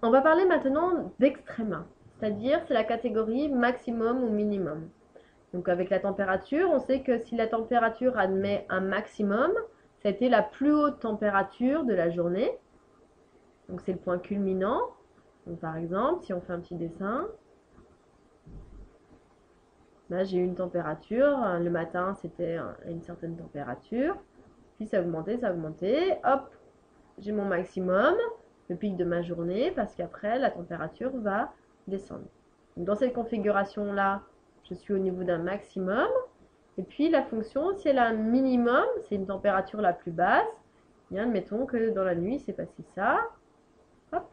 On va parler maintenant d'extrême, c'est-à-dire c'est la catégorie maximum ou minimum. Donc avec la température, on sait que si la température admet un maximum, ça a été la plus haute température de la journée. Donc c'est le point culminant. Donc par exemple, si on fait un petit dessin, là j'ai eu une température, le matin c'était à une certaine température, puis ça a augmenté, hop, j'ai mon maximum, le pic de ma journée, parce qu'après la température va descendre. Donc, dans cette configuration-là, je suis au niveau d'un maximum. Et puis la fonction, si elle a un minimum, c'est une température la plus basse. Bien, admettons que dans la nuit, c'est passé ça. Hop.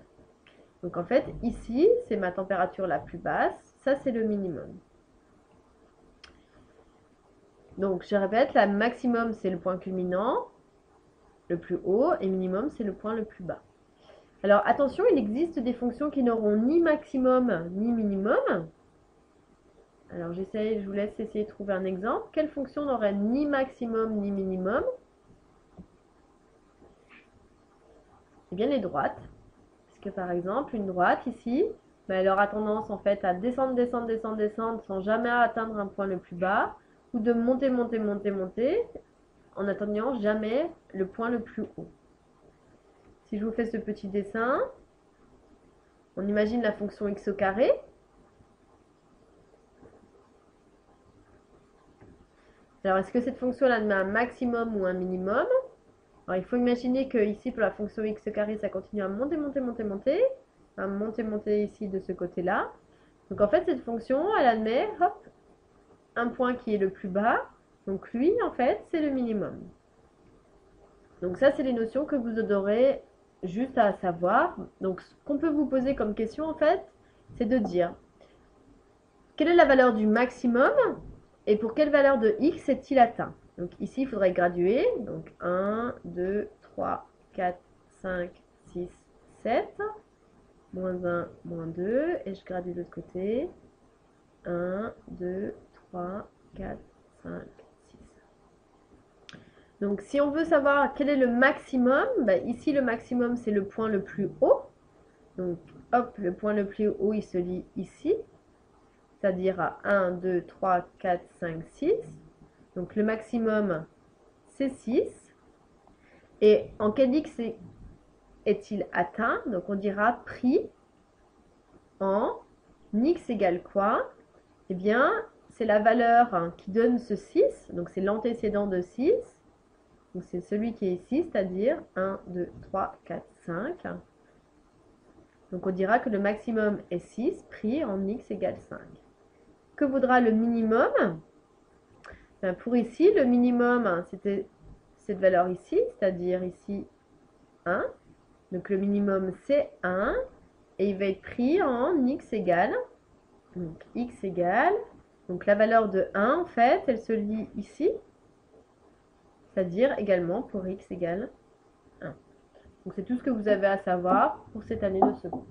Donc en fait, ici, c'est ma température la plus basse. Ça, c'est le minimum. Donc je répète, la maximum, c'est le point culminant, le plus haut, et minimum, c'est le point le plus bas. Alors attention, il existe des fonctions qui n'auront ni maximum ni minimum. Alors je vous laisse essayer de trouver un exemple. Quelle fonction n'aurait ni maximum ni minimum? Eh bien les droites. Parce que par exemple, une droite ici, elle aura tendance en fait à descendre, descendre, descendre, descendre sans jamais atteindre un point le plus bas, ou de monter, monter, monter, monter, en atteignant jamais le point le plus haut. Si je vous fais ce petit dessin, on imagine la fonction x au carré. Alors, est-ce que cette fonction elle admet un maximum ou un minimum? Alors, il faut imaginer que ici, pour la fonction x carré, ça continue à monter, monter, monter, monter, à monter, monter ici de ce côté-là. Donc, en fait, cette fonction, elle admet, hop, un point qui est le plus bas. Donc, lui, en fait, c'est le minimum. Donc, ça, c'est les notions que vous aurez juste à savoir. Donc, ce qu'on peut vous poser comme question, en fait, c'est de dire quelle est la valeur du maximum et pour quelle valeur de x est-il atteint? Donc ici, il faudrait graduer. Donc 1, 2, 3, 4, 5, 6, 7. Moins 1, moins 2. Et je gradue de l'autre côté. 1, 2, 3, 4, 5, 6. Donc si on veut savoir quel est le maximum, ici le maximum c'est le point le plus haut. Donc hop, le point le plus haut il se lit ici. C'est-à-dire à 1, 2, 3, 4, 5, 6. Donc le maximum, c'est 6. Et en quel x est-il atteint? Donc on dira pris en x égale quoi? Eh bien, c'est la valeur qui donne ce 6. Donc c'est l'antécédent de 6. Donc c'est celui qui est ici, c'est-à-dire 1, 2, 3, 4, 5. Donc on dira que le maximum est 6 pris en x égale 5. Que vaudra le minimum? Pour ici, le minimum, c'était cette valeur ici, c'est-à-dire ici 1. Donc le minimum, c'est 1. Et il va être pris en x égale. Donc x égale. Donc la valeur de 1, en fait, elle se lit ici. C'est-à-dire également pour x égale 1. Donc c'est tout ce que vous avez à savoir pour cette année de seconde.